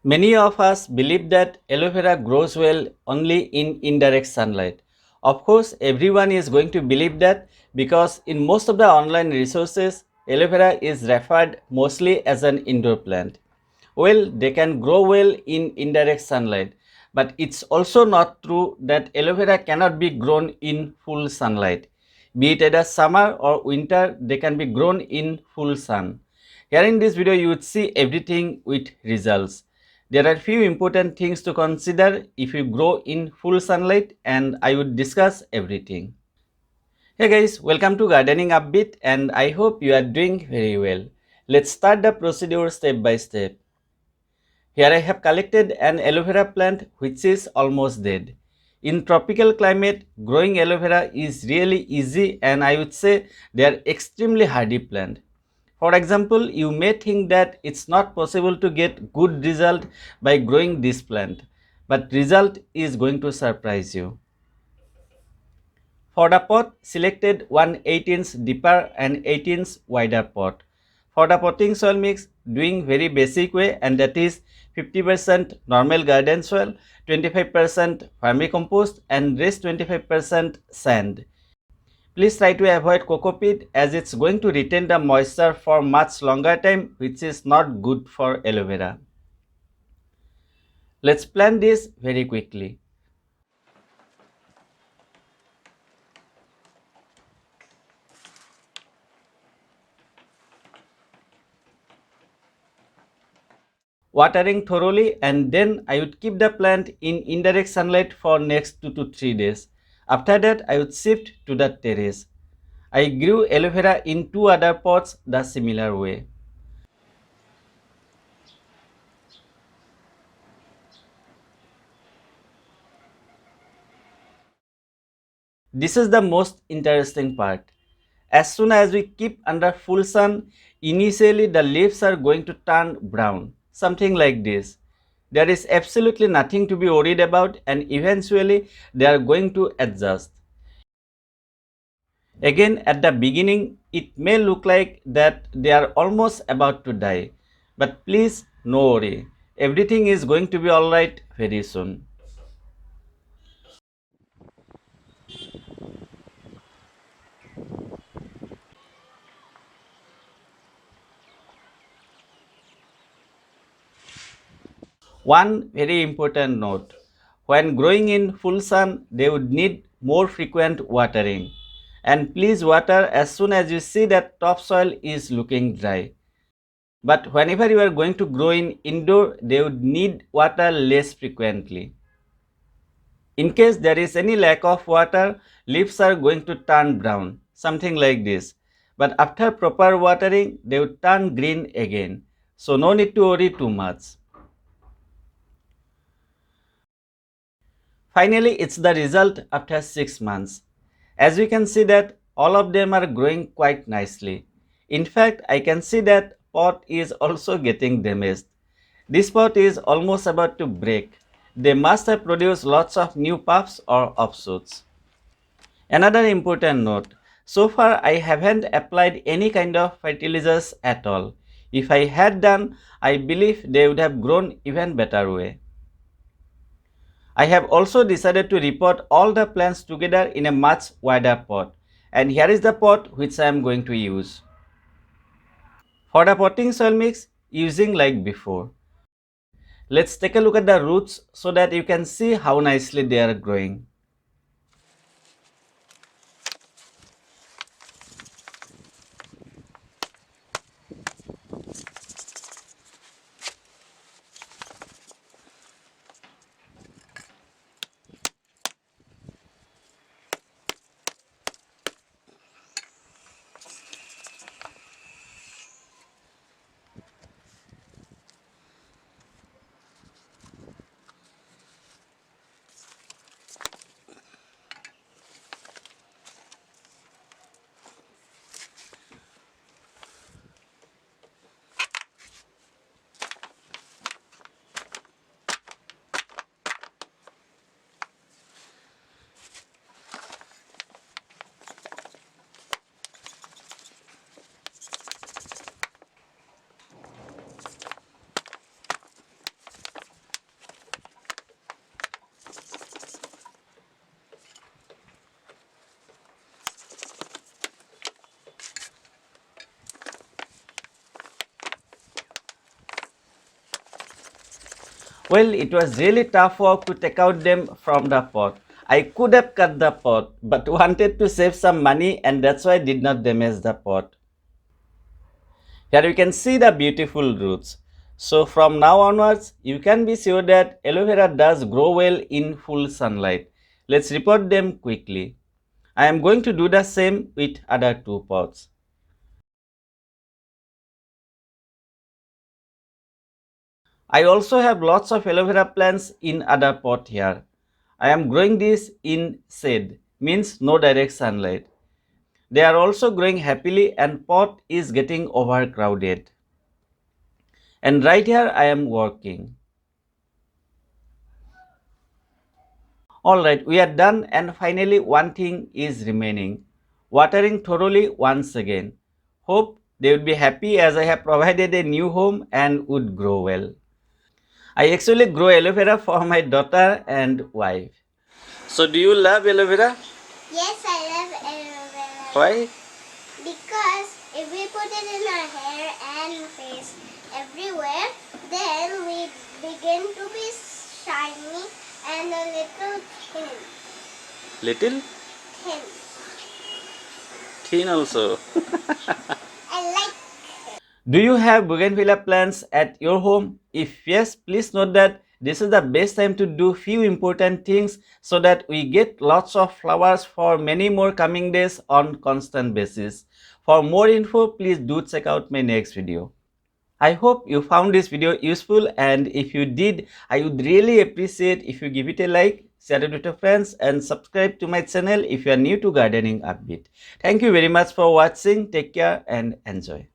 Many of us believe that aloe vera grows well only in indirect sunlight. Of course, everyone is going to believe that because in most of the online resources, aloe vera is referred mostly as an indoor plant. Well, they can grow well in indirect sunlight, but it's also not true that aloe vera cannot be grown in full sunlight. Be it either summer or winter, they can be grown in full sun. Here in this video, you would see everything with results. There are few important things to consider if you grow in full sunlight, and I would discuss everything. Hey guys, welcome to Gardening Upbeat, and I hope you are doing very well. Let's start the procedure step by step. Here I have collected an aloe vera plant which is almost dead. In tropical climate, growing aloe vera is really easy, and I would say they are extremely hardy plant. For example, you may think that it's not possible to get good result by growing this plant, but result is going to surprise you. For the pot, selected one 8-inch deeper and 8-inch wider pot. For the potting soil mix, doing very basic way, and that is 50% normal garden soil, 25% vermicompost and rest 25% sand. Please try to avoid cocopeat as it's going to retain the moisture for much longer time, which is not good for aloe vera. Let's plant this very quickly. Watering thoroughly, and then I would keep the plant in indirect sunlight for next 2 to 3 days. After that, I would shift to the terrace. I grew aloe vera in 2 other pots the similar way. This is the most interesting part. As soon as we keep under full sun, initially the leaves are going to turn brown, something like this. There is absolutely nothing to be worried about, and eventually they are going to adjust. Again, at the beginning, it may look like that they are almost about to die. But please, no worry. Everything is going to be alright very soon. One very important note. When growing in full sun, they would need more frequent watering. And please water as soon as you see that topsoil is looking dry. But whenever you are going to grow in indoor, they would need water less frequently. In case there is any lack of water, leaves are going to turn brown, something like this. But after proper watering, they would turn green again. So no need to worry too much. Finally, it's the result after 6 months. As we can see that all of them are growing quite nicely. In fact, I can see that pot is also getting damaged. This pot is almost about to break. They must have produced lots of new puffs or offshoots. Another important note, so far I haven't applied any kind of fertilizers at all. If I had done, I believe they would have grown even better way. I have also decided to repot all the plants together in a much wider pot, and here is the pot which I am going to use. For the potting soil mix, using like before. Let's take a look at the roots so that you can see how nicely they are growing. Well, it was really tough work to take out them from the pot. I could have cut the pot, but wanted to save some money, and that's why I did not damage the pot. Here you can see the beautiful roots. So from now onwards, you can be sure that aloe vera does grow well in full sunlight. Let's repot them quickly. I am going to do the same with other two pots. I also have lots of aloe vera plants in other pot here. I am growing this in shade, means no direct sunlight. They are also growing happily and pot is getting overcrowded. And right here I am working. Alright, we are done and finally one thing is remaining. Watering thoroughly once again. Hope they would be happy as I have provided a new home and would grow well. I actually grow aloe vera for my daughter and wife. So do you love aloe vera? Yes, I love aloe vera. Why? Because if we put it in our hair and face everywhere, then we begin to be shiny and a little thin. Little? Thin. Thin also. I like. Do you have bougainvillea plants at your home? If yes, please note that this is the best time to do few important things so that we get lots of flowers for many more coming days on constant basis. For more info, please do check out my next video. I hope you found this video useful, and if you did, I would really appreciate if you give it a like, share it with your friends and subscribe to my channel if you are new to gardening upbeat. Thank you very much for watching. Take care and enjoy.